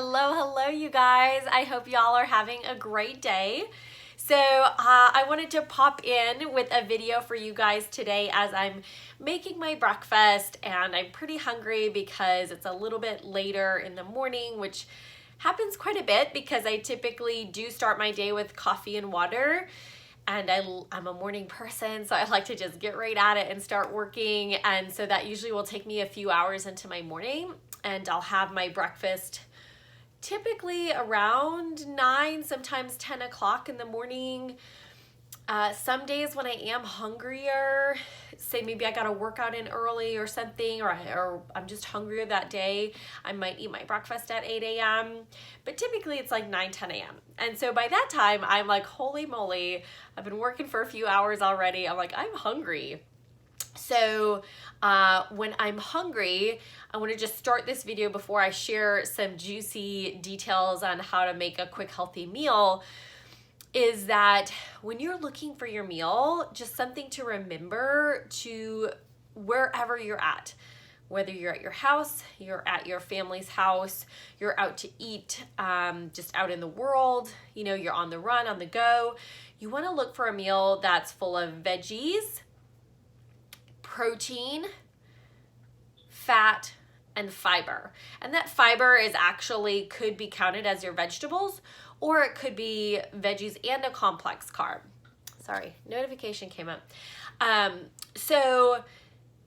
Hello, you guys. I hope y'all are having a great day. So I wanted to pop in with a video for you guys today as I'm making my breakfast, and I'm pretty hungry because it's a little bit later in the morning, which happens quite a bit because I typically do start my day with coffee and water. And I'm a morning person, so I like to just get right at it and start working. And so that usually will take me a few hours into my morning, and I'll have my breakfast typically around 9, sometimes 10 o'clock in the morning. Some days when I am hungrier, say maybe I got to work out in early or something, or I'm just hungrier that day, I might eat my breakfast at 8 a.m. But typically it's like 9, 10 a.m. And so by that time, I'm like, holy moly, I've been working for a few hours already. I'm like, I'm hungry. So when I'm hungry, I want to just start this video before I share some juicy details on how to make a quick, healthy meal, is that when you're looking for your meal, just something to remember to wherever you're at, whether you're at your house, you're at your family's house, you're out to eat, just out in the world, you're on the run, on the go, you want to look for a meal that's full of veggies, protein, fat, and fiber. And that fiber is actually could be counted as your vegetables, or it could be veggies and a complex carb. Sorry, notification came up. So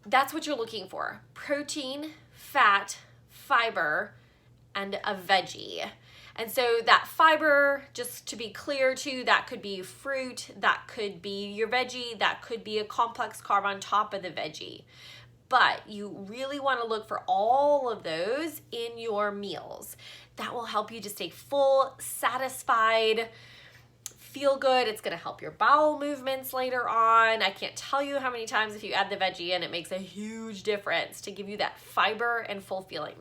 that's what you're looking for: protein, fat, fiber, and a veggie. And so that fiber, just to be clear too, that could be fruit, that could be your veggie, that could be a complex carb on top of the veggie. But you really want to look for all of those in your meals. That will help you to stay full, satisfied, feel good. It's going to help your bowel movements later on. I can't tell you how many times if you add the veggie in, it makes a huge difference to give you that fiber and full feeling.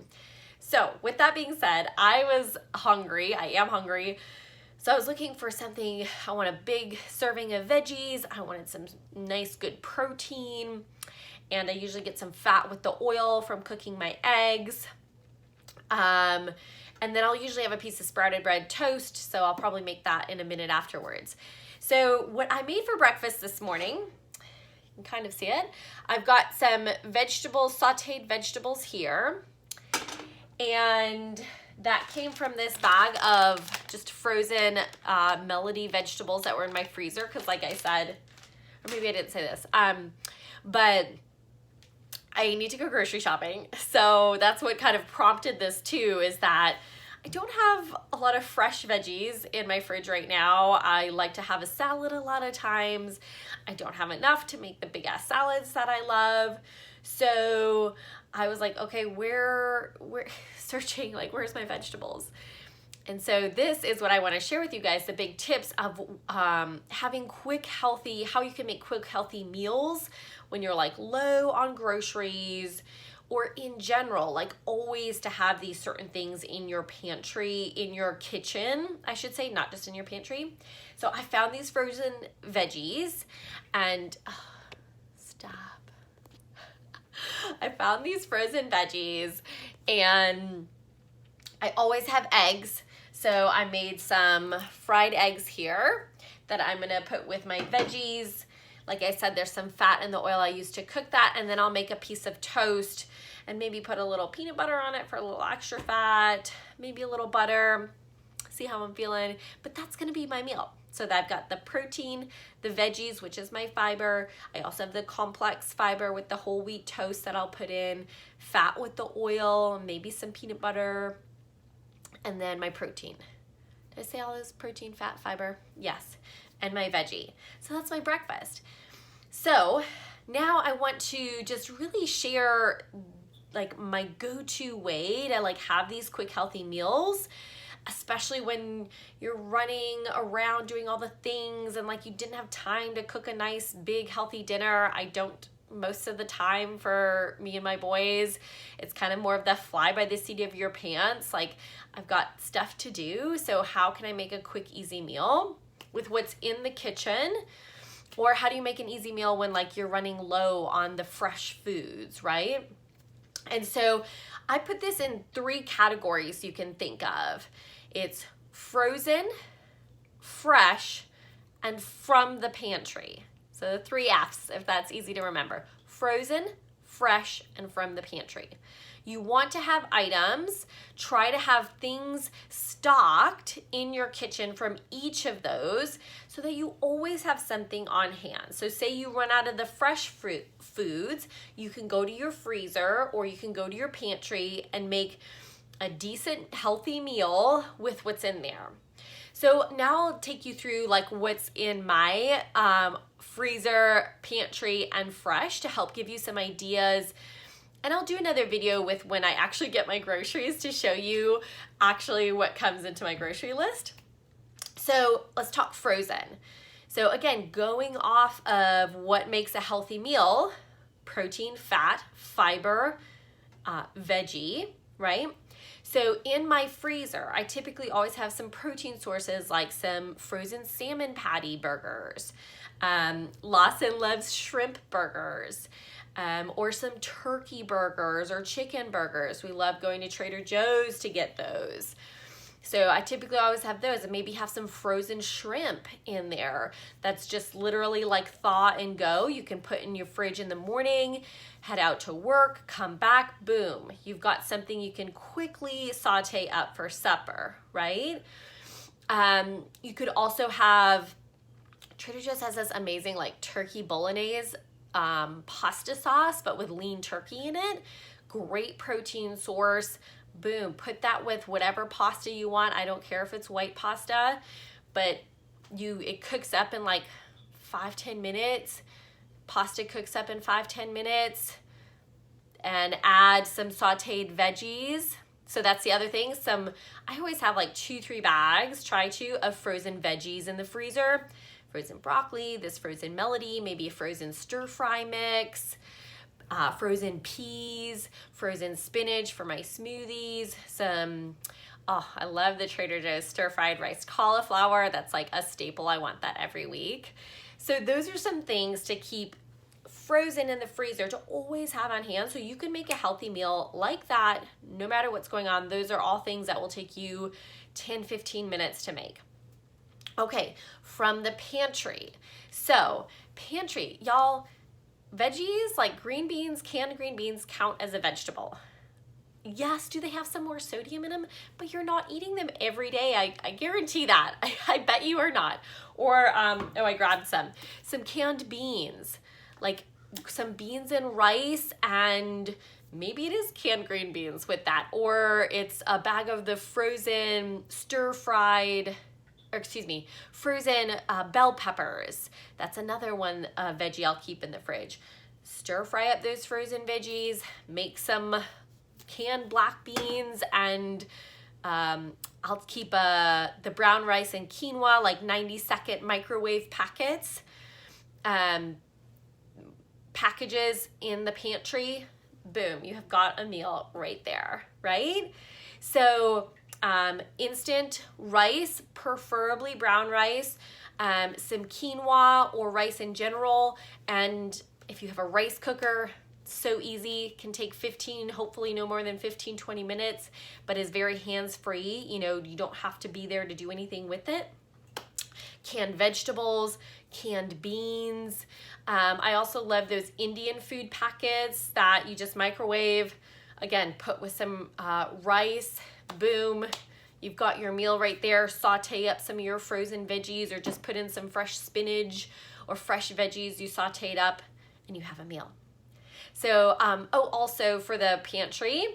So with that being said, I was hungry. I am hungry. So I was looking for something. I want a big serving of veggies. I wanted some nice, good protein. And I usually get some fat with the oil from cooking my eggs. And then I'll usually have a piece of sprouted bread toast, so I'll probably make that in a minute afterwards. So what I made for breakfast this morning, you can kind of see it. I've got some vegetables, sauteed vegetables here. And that came from this bag of just frozen Melody vegetables that were in my freezer, because like I said, or maybe I didn't say this, but I need to go grocery shopping. So that's what kind of prompted this too, is that I don't have a lot of fresh veggies in my fridge right now. I like to have a salad a lot of times. I don't have enough to make the big ass salads that I love. So I was like, okay, where searching, like, where's my vegetables? And so this is what I want to share with you guys, the big tips of having quick, healthy, how you can make quick, healthy meals when you're like low on groceries, or in general, like always to have these certain things in your pantry, in your kitchen, I should say, not just in your pantry. So I found these frozen veggies and I found these frozen veggies, and I always have eggs. So I made some fried eggs here that I'm gonna put with my veggies. Like I said, there's some fat in the oil I use to cook that, and then I'll make a piece of toast and maybe put a little peanut butter on it for a little extra fat, maybe a little butter, see how I'm feeling. But that's gonna be my meal. So that I've got the protein, the veggies, which is my fiber. I also have the complex fiber with the whole wheat toast that I'll put in, fat with the oil, maybe some peanut butter, and then my protein. Did I say all those? Protein, fat, fiber? Yes. And my veggie. So that's my breakfast. So now I want to just really share like my go-to way to like have these quick, healthy meals, especially when you're running around doing all the things and like you didn't have time to cook a nice, big, healthy dinner. I don't most of the time for me and my boys. It's kind of more of the fly by the seat of your pants. Like, I've got stuff to do, so how can I make a quick, easy meal with what's in the kitchen? Or how do you make an easy meal when like you're running low on the fresh foods, right? And so I put this in 3 categories you can think of. It's frozen, fresh, and from the pantry. So the 3 F's, if that's easy to remember. Frozen, fresh, and from the pantry. You want to have items, try to have things stocked in your kitchen from each of those so that you always have something on hand. So say you run out of the fresh fruit foods, you can go to your freezer or you can go to your pantry and make a decent, healthy meal with what's in there. So now I'll take you through like what's in my freezer, pantry, and fresh to help give you some ideas. And I'll do another video with when I actually get my groceries to show you actually what comes into my grocery list. So let's talk frozen. So again, going off of what makes a healthy meal, protein, fat, fiber, veggie, right? So in my freezer, I typically always have some protein sources like some frozen salmon patty burgers, Lawson loves shrimp burgers, or some turkey burgers or chicken burgers. We love going to Trader Joe's to get those. So I typically always have those, and maybe have some frozen shrimp in there. That's just literally like thaw and go. You can put in your fridge in the morning, head out to work, come back, boom. You've got something you can quickly saute up for supper, right? You could also have, Trader Joe's has this amazing like turkey bolognese pasta sauce, but with lean turkey in it. Great protein source. Boom, put that with whatever pasta you want. I don't care if it's white pasta, but it cooks up in like 5-10 minutes. Pasta cooks up in 5-10 minutes. And add some sauteed veggies. So that's the other thing. I always have like 2-3 bags, of frozen veggies in the freezer. Frozen broccoli, this frozen melody, maybe a frozen stir fry mix, frozen peas, frozen spinach for my smoothies, I love the Trader Joe's stir-fried riced cauliflower. That's like a staple. I want that every week. So those are some things to keep frozen in the freezer to always have on hand so you can make a healthy meal like that no matter what's going on. Those are all things that will take you 10-15 minutes to make. Okay, from the pantry. So pantry, y'all, veggies like green beans, canned green beans count as a vegetable. Yes, do they have some more sodium in them? But you're not eating them every day. I guarantee that. I bet you are not. Or, I grabbed some canned beans, like some beans and rice, and maybe it is canned green beans with that. Or it's a bag of the frozen frozen bell peppers. That's another one veggie I'll keep in the fridge. Stir fry up those frozen veggies, make some canned black beans, and I'll keep the brown rice and quinoa, like 90-second microwave packets, packages in the pantry. Boom, you have got a meal right there, right? So instant rice, preferably brown rice, some quinoa or rice in general, and if you have a rice cooker, so easy, can take hopefully no more than 15-20 minutes, but is very hands-free. You don't have to be there to do anything with it. Canned vegetables, canned beans. I also love those Indian food packets that you just microwave. Again, put with some rice, boom. You've got your meal right there. Saute up some of your frozen veggies or just put in some fresh spinach or fresh veggies you sauteed up and you have a meal. So, also for the pantry,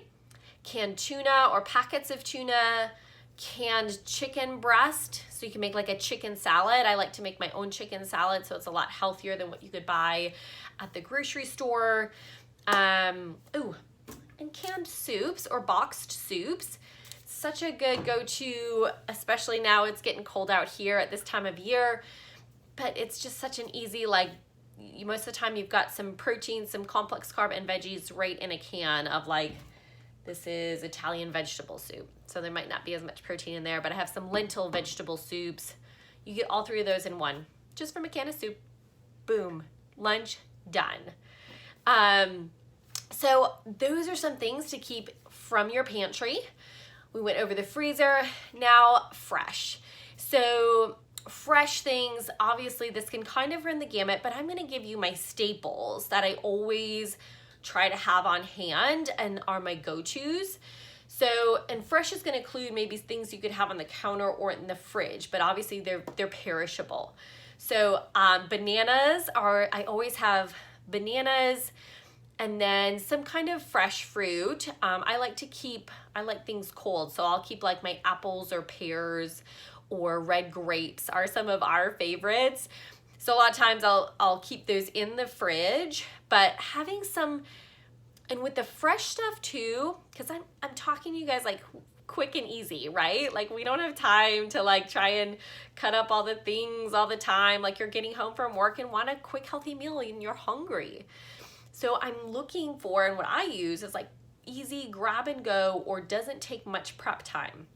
canned tuna or packets of tuna, canned chicken breast, so you can make like a chicken salad. I like to make my own chicken salad, so it's a lot healthier than what you could buy at the grocery store. And canned soups or boxed soups. Such a good go-to, especially now it's getting cold out here at this time of year, but it's just such an easy, most of the time you've got some protein, some complex carb, and veggies right in a can of this is Italian vegetable soup. So there might not be as much protein in there, but I have some lentil vegetable soups. You get all 3 of those in one, just from a can of soup. Boom, lunch done. So those are some things to keep from your pantry. We went over the freezer. Now fresh. So fresh things, obviously this can kind of run the gamut, but I'm going to give you my staples that I always try to have on hand and are my go-tos. So, and fresh is going to include maybe things you could have on the counter or in the fridge, but obviously they're perishable. So bananas I always have bananas, and then some kind of fresh fruit. I like things cold, so I'll keep like my apples or pears or red grapes are some of our favorites. So a lot of times I'll keep those in the fridge, but having some, and with the fresh stuff too, because I'm talking to you guys like quick and easy, right? Like we don't have time to like try and cut up all the things all the time. Like you're getting home from work and want a quick healthy meal and you're hungry. So I'm looking for, and what I use is like easy grab and go or doesn't take much prep time.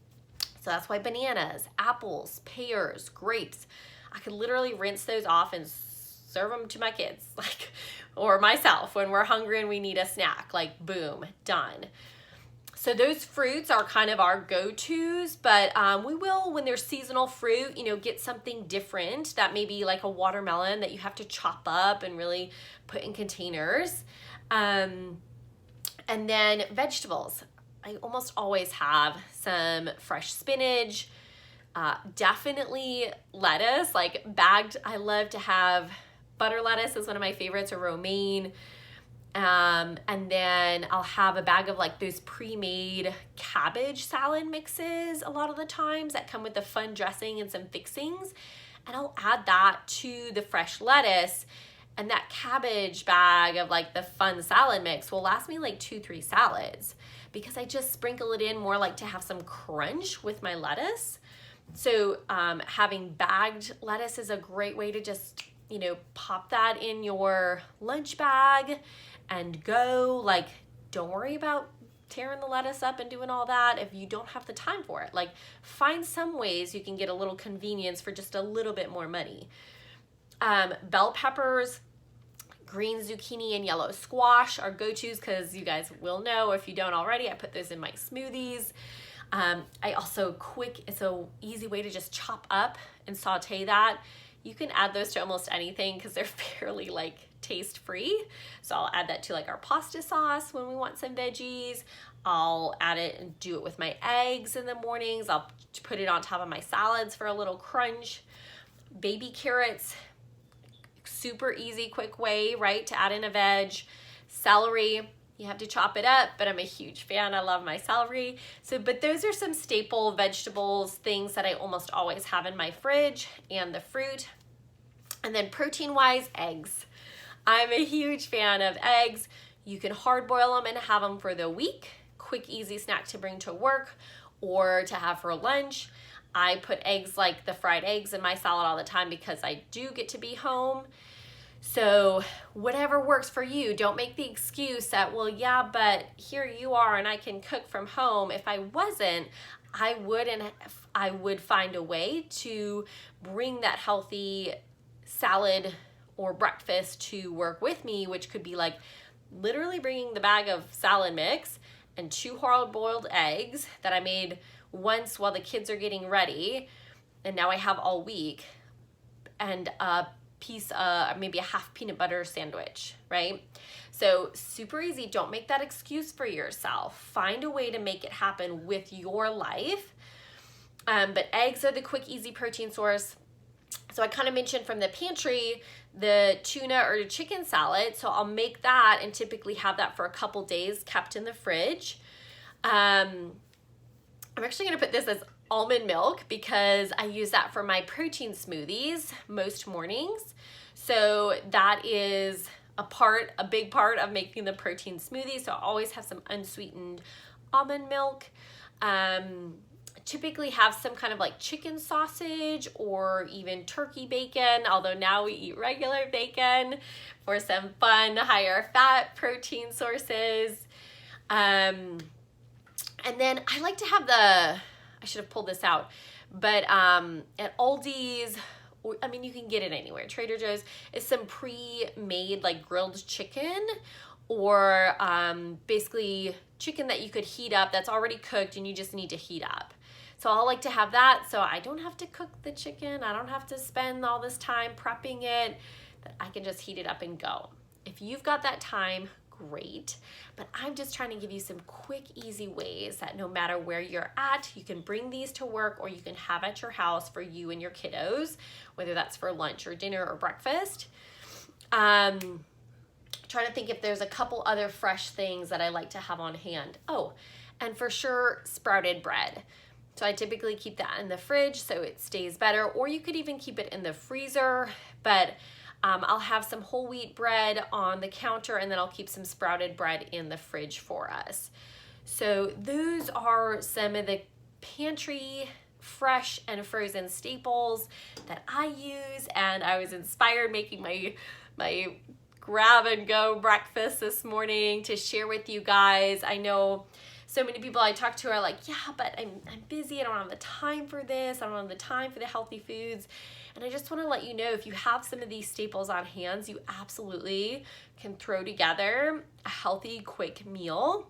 So that's why bananas, apples, pears, grapes, I could literally rinse those off and serve them to my kids, like, or myself when we're hungry and we need a snack, like boom, done. So those fruits are kind of our go-tos, but we will, when there's seasonal fruit, get something different that may be like a watermelon that you have to chop up and really put in containers. And then vegetables. I almost always have some fresh spinach, definitely lettuce, like bagged. I love to have butter lettuce is one of my favorites, or romaine. And then I'll have a bag of like those pre-made cabbage salad mixes a lot of the times that come with the fun dressing and some fixings. And I'll add that to the fresh lettuce, and that cabbage bag of like the fun salad mix will last me like 2-3 salads, because I just sprinkle it in more like to have some crunch with my lettuce. So having bagged lettuce is a great way to just, pop that in your lunch bag and go. Like, don't worry about tearing the lettuce up and doing all that if you don't have the time for it. Like, find some ways you can get a little convenience for just a little bit more money. Bell peppers, green zucchini, and yellow squash are go-tos, because you guys will know, if you don't already, I put those in my smoothies. I also it's a easy way to just chop up and saute that. You can add those to almost anything because they're fairly like taste free. So I'll add that to like our pasta sauce when we want some veggies. I'll add it and do it with my eggs in the mornings. I'll put it on top of my salads for a little crunch. Baby carrots, super easy, quick way, right, to add in a veg. Celery, you have to chop it up, but I'm a huge fan. I love my celery. So, but those are some staple vegetables, things that I almost always have in my fridge, and the fruit. And then protein-wise, eggs. I'm a huge fan of eggs. You can hard boil them and have them for the week. Quick, easy snack to bring to work or to have for lunch. I put eggs, like the fried eggs, in my salad all the time because I do get to be home. So whatever works for you, don't make the excuse that, well, yeah, but here you are and I can cook from home. If I wasn't, I would find a way to bring that healthy salad or breakfast to work with me, which could be like literally bringing the bag of salad mix and 2 hard-boiled eggs that I made once while the kids are getting ready, and now I have all week, and a piece, maybe a half peanut butter sandwich, right? So super easy. Don't make that excuse for yourself. Find a way to make it happen with your life. But eggs are the quick, easy protein source. So I kind of mentioned from the pantry, the tuna or the chicken salad. So I'll make that and typically have that for a couple days kept in the fridge. I'm actually going to put this as almond milk because I use that for my protein smoothies most mornings. So that is a big part of making the protein smoothie. So I always have some unsweetened almond milk. Typically have some kind of like chicken sausage or even turkey bacon, although now we eat regular bacon for some fun higher fat protein sources. And then I like to have I should have pulled this out, but at Aldi's, you can get it anywhere, Trader Joe's, is some pre-made like grilled chicken or basically chicken that you could heat up that's already cooked and you just need to heat up. So I like to have that so I don't have to cook the chicken. I don't have to spend all this time prepping it. But I can just heat it up and go. If you've got that time, great. But I'm just trying to give you some quick, easy ways that no matter where you're at, you can bring these to work or you can have at your house for you and your kiddos, whether that's for lunch or dinner or breakfast. Trying to think if there's a couple other fresh things that I like to have on hand. Oh, and for sure, sprouted bread. So I typically keep that in the fridge so it stays better, or you could even keep it in the freezer, but I'll have some whole wheat bread on the counter and then I'll keep some sprouted bread in the fridge for us. So those are some of the pantry fresh and frozen staples that I use, and I was inspired making my grab and go breakfast this morning to share with you guys. I know so many people I talk to are like, yeah, but I'm busy. I don't have the time for this. I don't have the time for the healthy foods. And I just want to let you know, if you have some of these staples on hand, you absolutely can throw together a healthy, quick meal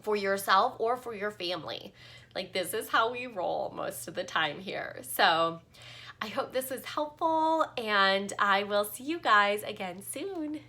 for yourself or for your family. Like, this is how we roll most of the time here. So I hope this was helpful, and I will see you guys again soon.